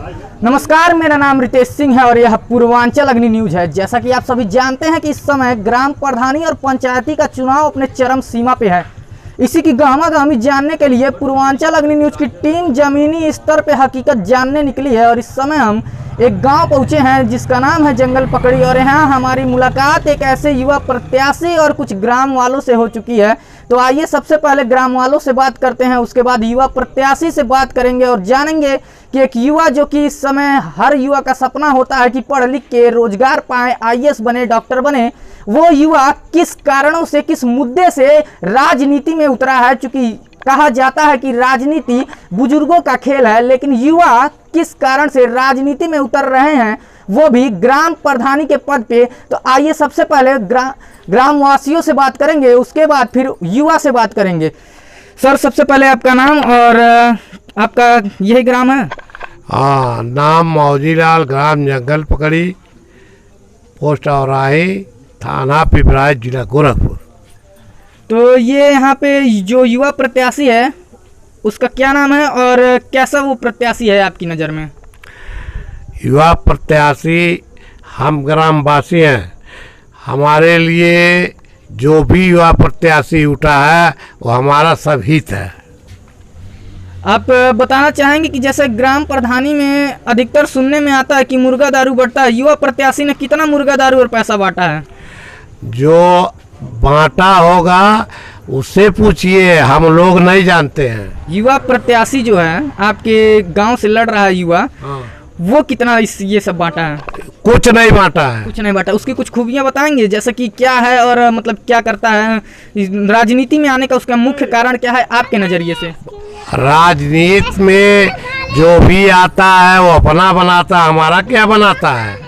नमस्कार, मेरा नाम रितेश सिंह है और यह पूर्वांचल अग्नि न्यूज है। जैसा कि आप सभी जानते हैं कि इस समय ग्राम प्रधानी और पंचायती का चुनाव अपने चरम सीमा पे है। इसी की गहमा-गहमी जानने के लिए पूर्वांचल अग्नि न्यूज की टीम जमीनी स्तर पे हकीकत जानने निकली है और इस समय हम एक गांव पहुंचे हैं जिसका नाम है जंगल पकड़ी और यहाँ हमारी मुलाकात एक ऐसे युवा प्रत्याशी और कुछ ग्राम वालों से हो चुकी है। तो आइए सबसे पहले ग्राम वालों से बात करते हैं, उसके बाद युवा प्रत्याशी से बात करेंगे और जानेंगे कि एक युवा जो कि इस समय हर युवा का सपना होता है कि पढ़ लिख के रोजगार पाए, आईएएस बने, डॉक्टर बने, वो युवा किस कारणों से, किस मुद्दे से राजनीति में उतरा है। चूंकि कहा जाता है कि राजनीति बुजुर्गों का खेल है, लेकिन युवा किस कारण से राजनीति में उतर रहे हैं, वो भी ग्राम प्रधानी के पद पे। तो आइए सबसे पहले ग्रामवासियों से बात करेंगे, उसके बाद फिर युवा से बात करेंगे। सर, सबसे पहले आपका नाम और आपका यही ग्राम है? हाँ, नाम मौजीलाल, ग्राम जंगल पकड़ी, पोस्ट औराही, थाना पिपराइच, जिला गोरखपुर। तो ये यहाँ पे जो युवा प्रत्याशी है उसका क्या नाम है और कैसा वो प्रत्याशी है आपकी नज़र में? युवा प्रत्याशी हम ग्रामवासी हैं। हमारे लिए जो भी युवा प्रत्याशी उठा है वो हमारा सब हित है। आप बताना चाहेंगे कि जैसे ग्राम प्रधानी में अधिकतर सुनने में आता है कि मुर्गा दारू बढ़ता है, युवा प्रत्याशी ने कितना मुर्गा दारू और पैसा बांटा है? जो बांटा होगा उससे पूछिए, हम लोग नहीं जानते हैं। युवा प्रत्याशी जो है आपके गांव से लड़ रहा है युवा, वो कितना ये सब बांटा है? कुछ नहीं बांटा है। कुछ नहीं बांटा। उसकी कुछ खूबियां बताएंगे, जैसे कि क्या है और मतलब क्या करता है, राजनीति में आने का उसका मुख्य कारण क्या है आपके नज़रिए से? राजनीति में जो भी आता है वो अपना बनाता है, हमारा क्या बनाता है।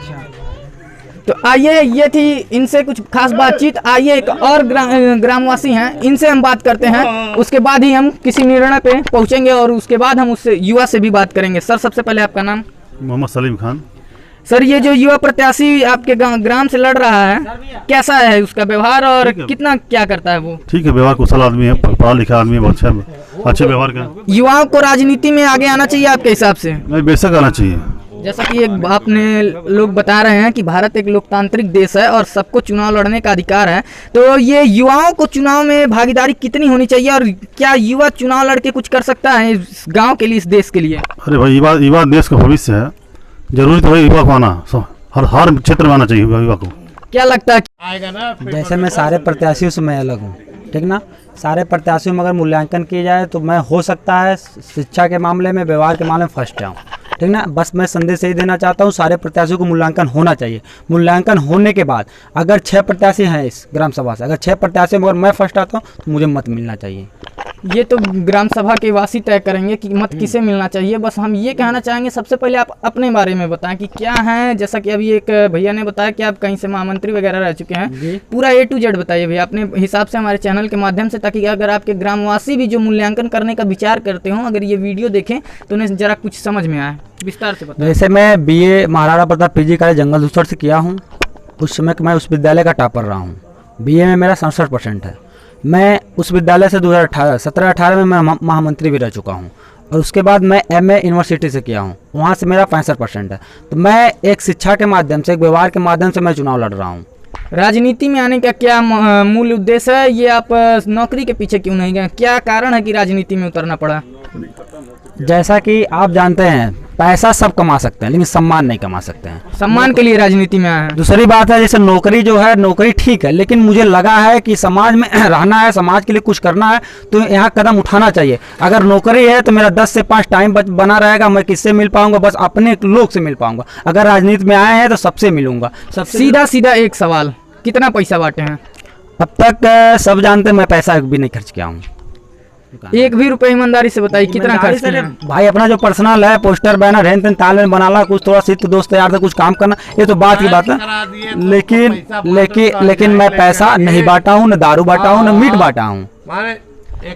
तो आइए, ये थी इनसे कुछ खास बातचीत। आइए एक और ग्रामवासी हैं, इनसे हम बात करते हैं, उसके बाद ही हम किसी निर्णय पे पहुंचेंगे और उसके बाद हम उससे युवा से भी बात करेंगे। सर, सबसे पहले आपका नाम? मोहम्मद सलीम खान। सर, ये जो युवा प्रत्याशी आपके ग्राम से लड़ रहा है, कैसा है उसका व्यवहार और कितना क्या करता है वो? ठीक है, व्यवहार कुशल आदमी है, पढ़ा लिखा आदमी है, अच्छे व्यवहार का। युवाओं को राजनीति में आगे आना चाहिए आपके हिसाब से? नहीं, बेशक आना चाहिए। जैसा कि एक आपने लोग बता रहे हैं कि भारत एक लोकतांत्रिक देश है और सबको चुनाव लड़ने का अधिकार है, तो ये युवाओं को चुनाव में भागीदारी कितनी होनी चाहिए और क्या युवा चुनाव लड़के कुछ कर सकता है इस गांव के लिए, इस देश के लिए? अरे भाई, युवा देश का भविष्य है, जरूरी तो भाई युवा को आना, हर क्षेत्र में आना चाहिए युवा को। क्या लगता है? जैसे मैं सारे प्रत्याशियों से मैं अलग हूँ, ठीक ना। सारे प्रत्याशियों में अगर मूल्यांकन किया जाए तो मैं हो सकता है शिक्षा के मामले में, व्यवहार के मामले में फर्स्ट आऊँ, ठीक ना। बस मैं संदेश यही देना चाहता हूँ, सारे प्रत्याशियों को मूल्यांकन होना चाहिए। मूल्यांकन होने के बाद अगर 6 प्रत्याशी हैं इस ग्राम सभा से, अगर 6 प्रत्याशी में अगर मैं फर्स्ट आता हूँ तो मुझे मत मिलना चाहिए। ये तो ग्राम सभा के वासी तय करेंगे कि मत किसे मिलना चाहिए। बस हम ये कहना चाहेंगे, सबसे पहले आप अपने बारे में बताएं कि क्या है। जैसा कि अभी एक भैया ने बताया कि आप कहीं से महामंत्री वगैरह रह चुके हैं, पूरा A to Z बताइए भैया अपने हिसाब से हमारे चैनल के माध्यम से, ताकि अगर आपके ग्रामवासी भी जो मूल्यांकन करने का विचार करते हों, अगर ये वीडियो देखें तो उन्हें जरा कुछ समझ में आए। विस्तार से बताएं। जैसे मैं BA Maharana Pratap PG college जंगल दूसर से किया हूँ। उस समय मैं उस विद्यालय का टॉपर रहा हूँ। BA में मेरा 67% है। मैं उस विद्यालय से 2017-18 में मैं महामंत्री भी रह चुका हूँ और उसके बाद मैं MA यूनिवर्सिटी से किया हूँ, वहाँ से मेरा 65% है। तो मैं एक शिक्षा के माध्यम से, एक व्यवहार के माध्यम से मैं चुनाव लड़ रहा हूँ। राजनीति में आने का क्या मूल उद्देश्य है? ये आप नौकरी के पीछे क्यों नहीं गए? क्या कारण है कि राजनीति में उतरना पड़ा? जैसा कि आप जानते हैं, पैसा सब कमा सकते हैं लेकिन सम्मान नहीं कमा सकते हैं। सम्मान के लिए राजनीति में आए हैं। दूसरी बात है, जैसे नौकरी जो है, नौकरी ठीक है, लेकिन मुझे लगा है कि समाज में रहना है, समाज के लिए कुछ करना है, तो यहाँ कदम उठाना चाहिए। अगर नौकरी है तो मेरा 10 से 5 टाइम बना रहेगा, मैं किससे मिल पाऊंगा? बस अपने लोग से मिल पाऊंगा। अगर राजनीति में आए हैं तो सबसे मिलूंगा। सीधा एक सवाल, कितना पैसा बांटे हैं? अब तक सब जानते हैं मैं पैसा भी नहीं खर्च किया हूँ। एक भी रुपए ईमानदारी से बताइए कितना खर्च किया? भाई अपना जो पर्सनल है, पोस्टर बैनर है, ताल में बनाना, कुछ थोड़ा सिर्फ दोस्त यार से कुछ काम करना, ये तो बात की बात है। लेकिन मैं पैसा नहीं बांटा हूँ, न दारू बांटा हूँ, न मीट बांटा हूँ।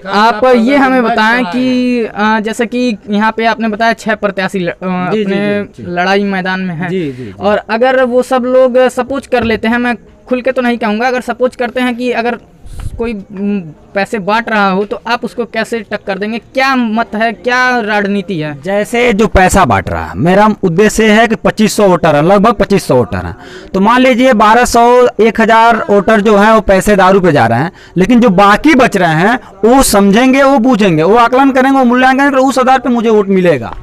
आप ये हमें बताएं कि जैसे कि यहाँ पे आपने बताया 6 प्रत्याशी अपने लड़ाई मैदान में हैं, और अगर वो सब लोग सपोज कर लेते हैं, मैं खुल के तो नहीं कहूँगा, अगर सपोज करते हैं कि अगर कोई पैसे बांट रहा हो तो आप उसको कैसे टक्कर देंगे? क्या मत है, क्या रणनीति है? जैसे जो पैसा बांट रहा है, मेरा उद्देश्य है कि 2500 वोटर है, लगभग 2500 वोटर हैं, तो मान लीजिए 1200 1000 वोटर जो है वो पैसे दारू पे जा रहे हैं, लेकिन जो बाकी बच रहे हैं वो समझेंगे, वो बूझेंगे, वो आकलन करेंगे, वो मूल्यांकन करेंगे, उस आधार पे मुझे वोट मिलेगा।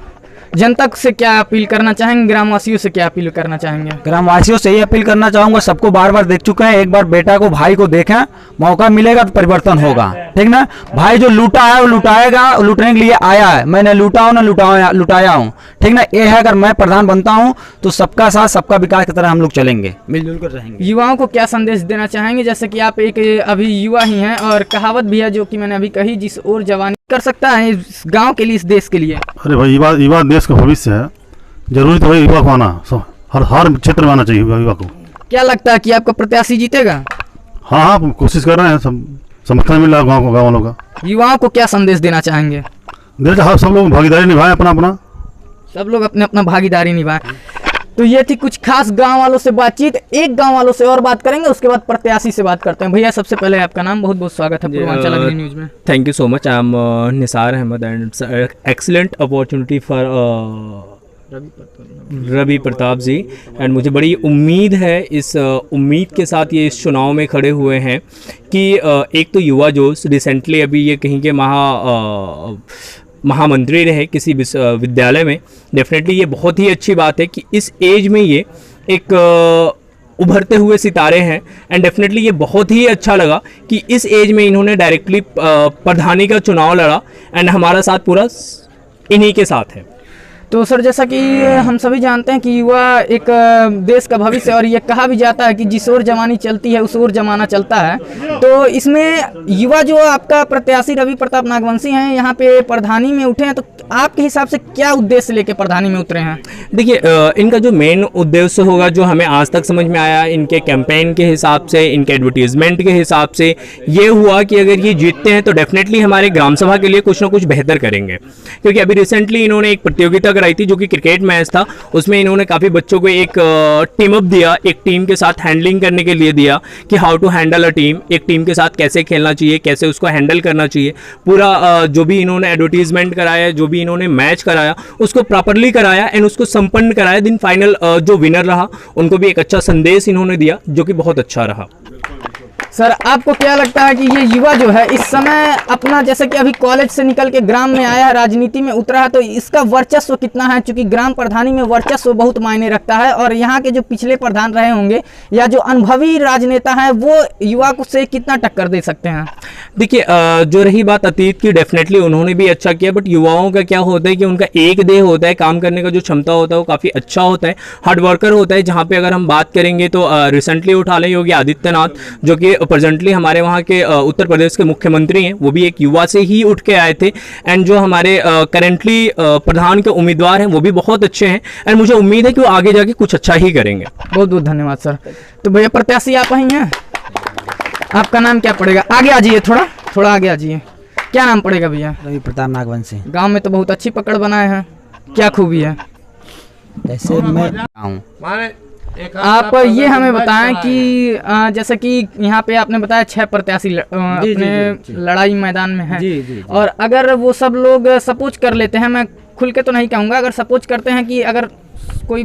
जनता से क्या अपील करना चाहेंगे? ग्रामवासियों से क्या अपील करना चाहेंगे? ग्रामवासियों से यही अपील करना चाहूंगा, सबको बार बार देख चुके हैं, एक बार बेटा को, भाई को देखें, मौका मिलेगा तो परिवर्तन होगा, ठीक ना। भाई जो लूटा है वो लुटाएगा, लूटने के लिए आया है, मैंने लूटा हूं ना लुटाया हूं, ठीक ना। ये है, अगर मैं प्रधान बनता हूं तो सबका साथ सबका विकास की तरह हम लोग चलेंगे, मिलजुल कर रहेंगे। युवाओं को क्या संदेश देना चाहेंगे? जैसे कि आप एक अभी युवा ही हैं और कहावत भी है जो कि मैंने अभी कही, जिस ओर जवानी कर सकता है इस गांव के लिए, इस देश के लिए। अरे भाई, युवा देश का भविष्य है, जरूरी तो भाई युवा को आना, हर क्षेत्र में आना चाहिए युवा को। क्या लगता है कि आपका प्रत्याशी जीतेगा? हाँ, कोशिश कर रहे हैं, सब समर्थन मिल रहा है गाँव वालों का। युवाओं को क्या संदेश देना चाहेंगे? सब लोग भागीदारी निभाएं, अपना सब लोग अपना भागीदारी निभाएं। तो ये थी कुछ खास गांव वालों से बातचीत। एक गांव वालों से और बात करेंगे, उसके बाद प्रत्याशी से बात करते हैं। भैया, सबसे पहले आपका नाम, बहुत बहुत स्वागत है पूर्वांचल अग्नि न्यूज में। Thank you so much. I am Nisar Ahmed and excellent opportunity for Ravi Pratap ji, and मुझे बड़ी उम्मीद है, इस उम्मीद के साथ ये इस चुनाव में खड़े हुए हैं कि एक तो युवा जोश, रिसेंटली अभी ये कहीं के महामंत्री रहे किसी विद्यालय में, डेफिनेटली ये बहुत ही अच्छी बात है कि इस एज में ये एक उभरते हुए सितारे हैं, एंड डेफिनेटली ये बहुत ही अच्छा लगा कि इस एज में इन्होंने डायरेक्टली प्रधानी का चुनाव लड़ा, एंड हमारा साथ पूरा इन्हीं के साथ है। तो सर, जैसा कि हम सभी जानते हैं कि युवा एक देश का भविष्य, और ये कहा भी जाता है कि जिस ओर जवानी चलती है उस ओर जमाना चलता है। तो इसमें युवा जो आपका प्रत्याशी रवि प्रताप नागवंशी हैं, यहाँ पे प्रधानी में उठे हैं, तो आपके हिसाब से क्या उद्देश्य लेके प्रधानी में उतरे हैं? देखिए, इनका जो मेन उद्देश्य होगा, जो हमें आज तक समझ में आया, इनके कैंपेन के हिसाब से, इनके एडवर्टीजमेंट के हिसाब से ये हुआ कि अगर ये जीतते हैं तो डेफिनेटली हमारे ग्राम सभा के लिए कुछ ना कुछ बेहतर करेंगे। क्योंकि अभी रिसेंटली इन्होंने एक प्रतियोगिता कराई थी जो कि क्रिकेट मैच था, उसमें इन्होंने काफ़ी बच्चों को एक टीम अप दिया, एक टीम के साथ हैंडलिंग करने के लिए दिया कि how to handle a team, एक टीम के साथ कैसे खेलना चाहिए, कैसे उसको हैंडल करना चाहिए। पूरा जो भी इन्होंने एडवर्टीजमेंट कराया, जो भी इन्होंने मैच कराया, उसको प्रॉपरली कराया एंड उसको संपन्न कराया। दिन फाइनल जो विनर रहा उनको भी एक अच्छा संदेश इन्होंने दिया, जो कि बहुत अच्छा रहा। सर, आपको क्या लगता है कि ये युवा जो है इस समय अपना, जैसे कि अभी कॉलेज से निकल के ग्राम में आया है, राजनीति में उतरा है, तो इसका वर्चस्व कितना है? क्योंकि ग्राम प्रधानी में वर्चस्व बहुत मायने रखता है, और यहाँ के जो पिछले प्रधान रहे होंगे या जो अनुभवी राजनेता हैं, वो युवा को से कितना टक्कर दे सकते हैं? देखिए, जो रही बात अतीत की, डेफिनेटली उन्होंने भी अच्छा किया, बट युवाओं का क्या होता है कि उनका एक देह होता है, काम करने का जो क्षमता होता है वो काफ़ी अच्छा होता है, हार्ड वर्कर होता है। जहाँ पे अगर हम बात करेंगे तो रिसेंटली उठा लें योगी आदित्यनाथ, जो कि प्रेजेंटली हमारे वहाँ के उत्तर प्रदेश के मुख्यमंत्री हैं, वो भी एक युवा से ही उठ के आए थे, एंड जो हमारे करेंटली प्रधान के उम्मीदवार हैं वो भी बहुत अच्छे हैं, एंड मुझे उम्मीद है कि वो आगे जाके कुछ अच्छा ही करेंगे। बहुत बहुत धन्यवाद सर। तो भैया, प्रत्याशी आप ही हैं, आपका नाम क्या पड़ेगा? आगे आ जाइए, थोड़ा आगे आ जाइए। क्या नाम पड़ेगा भैया? रवि प्रताप नागवंशी। गाँव में तो बहुत अच्छी पकड़ बनाए हैं, क्या खूबी है? जैसे मैं आप ये हमें बताएं कि जैसे कि यहाँ पे आपने बताया 6 प्रत्याशी अपने लड़ाई मैदान में हैं, जी। और अगर वो सब लोग सपोज कर लेते हैं, मैं खुल के तो नहीं कहूँगा, अगर सपोज करते हैं कि अगर कोई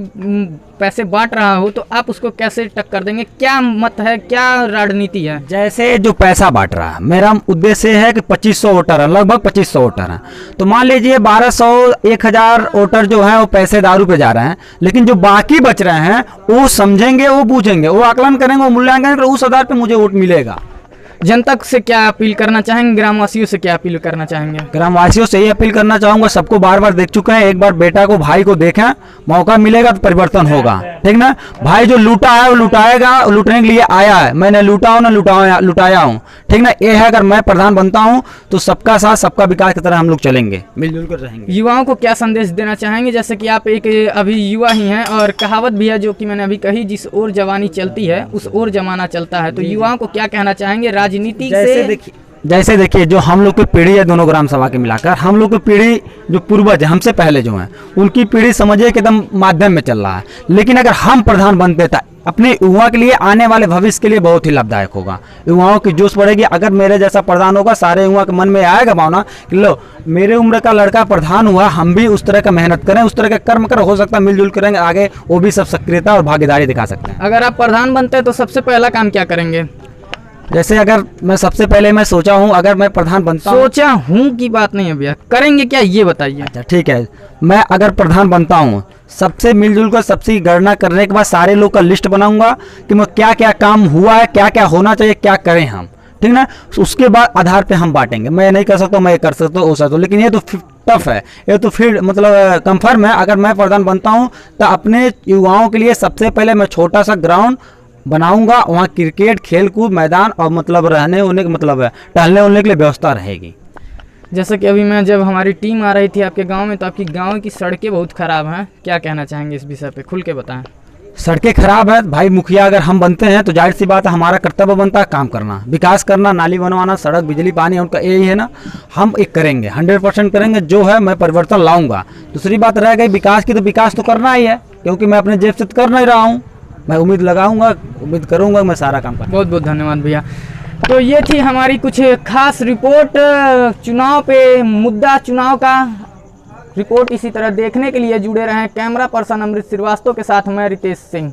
पैसे बांट रहा हो तो आप उसको कैसे टक्कर देंगे? क्या मत है, क्या रणनीति है? जैसे जो पैसा बांट रहा है, मेरा उद्देश्य है कि 2500 वोटर है, लगभग 2500 वोटर हैं, तो मान लीजिए 1200 1000 वोटर जो है वो पैसे दारू पे जा रहे हैं, लेकिन जो बाकी बच रहे हैं वो समझेंगे, वो बूझेंगे, वो आकलन करेंगे, वो मूल्यांकन करेंगे, उस आधार पे मुझे वोट मिलेगा। जनता से क्या अपील करना चाहेंगे? ग्रामवासियों से क्या अपील करना चाहेंगे? ग्रामवासियों से यही अपील करना चाहूंगा, सबको बार बार देख चुके हैं, एक बार बेटा को, भाई को देखें, मौका मिलेगा तो परिवर्तन होगा, ठीक ना। भाई जो लूटा है वो लुटाएगा, लूटने के लिए आया है, मैंने लूटा हूं ना लुटाया हूं, ठीक ना। ये है, अगर मैं प्रधान बनता हूं तो सबका साथ सबका विकास की तरह हम लोग चलेंगे, मिलजुल कर रहेंगे। युवाओं को क्या संदेश देना चाहेंगे? जैसे कि आप एक अभी युवा ही हैं, और कहावत भी है जो कि मैंने अभी कही, जिस ओर जवानी चलती है उस ओर जमाना चलता है। तो युवाओं को क्या कहना चाहेंगे राजनीति से? जैसे देखिए, जो हम लोग की पीढ़ी है, दोनों ग्राम सभा के मिलाकर, हम लोग की पीढ़ी जो पूर्वज है, हमसे पहले जो हैं, उनकी पीढ़ी समझिए कि एकदम माध्यम में चल रहा है, लेकिन अगर हम प्रधान बनते अपने युवा के लिए, आने वाले भविष्य के लिए बहुत ही लाभदायक होगा। युवाओं की जोश बढ़ेगी। अगर मेरे जैसा प्रधान होगा, सारे युवा के मन में आएगा भावना कि लो मेरे उम्र का लड़का प्रधान हुआ, हम भी उस तरह का मेहनत करें, उस तरह का कर्म करें, हो सकता है मिलजुल करेंगे आगे, वो भी सब सक्रियता और भागीदारी दिखा सकते हैं। अगर आप प्रधान बनते हैं तो सबसे पहला काम क्या करेंगे? जैसे अगर मैं सबसे पहले मैं सोचा हूँ, अगर मैं प्रधान बनता हूँ, सोचा हूँ की बात नहीं है भैया, करेंगे क्या ये बताइए। अच्छा ठीक है, मैं अगर प्रधान बनता हूँ, सबसे मिलजुल कर सबसे गणना करने के बाद सारे लोग का लिस्ट बनाऊंगा कि मैं क्या क्या काम हुआ है, क्या क्या होना चाहिए, क्या करें हम, ठीक ना। उसके बाद आधार पे हम बांटेंगे। मैं नहीं कर सकता, मैं ये कर सकता हूँ, वो सकता हूँ, लेकिन ये तो टफ है, ये तो फिर मतलब कंफर्म है। अगर मैं प्रधान बनता हूँ तो अपने युवाओं के लिए सबसे पहले मैं छोटा सा ग्राउंड बनाऊंगा, वहाँ क्रिकेट खेल कूद मैदान और मतलब रहने होने का मतलब है टहलने उलने के लिए व्यवस्था रहेगी। जैसे कि अभी मैं जब हमारी टीम आ रही थी आपके गांव में, तो आपकी गांव की सड़कें बहुत ख़राब हैं, क्या कहना चाहेंगे इस विषय पे, खुल के बताएं। सड़कें खराब है भाई, मुखिया अगर हम बनते हैं तो जाहिर सी बात है हमारा कर्तव्य बनता है काम करना, विकास करना, नाली बनवाना, सड़क बिजली पानी, उनका यही है ना। हम एक करेंगे, 100% करेंगे, जो है मैं परिवर्तन लाऊंगा। दूसरी बात रह गई विकास की, तो विकास तो करना ही है, क्योंकि मैं अपने जेब से तो कर नहीं रहा हूँ, मैं उम्मीद लगाऊंगा, उम्मीद करूंगा, मैं सारा काम करूँगा। बहुत बहुत धन्यवाद भैया। तो ये थी हमारी कुछ खास रिपोर्ट चुनाव पे, मुद्दा चुनाव का रिपोर्ट। इसी तरह देखने के लिए जुड़े रहें। कैमरा पर्सन अमृत श्रीवास्तव के साथ मैं रितेश सिंह।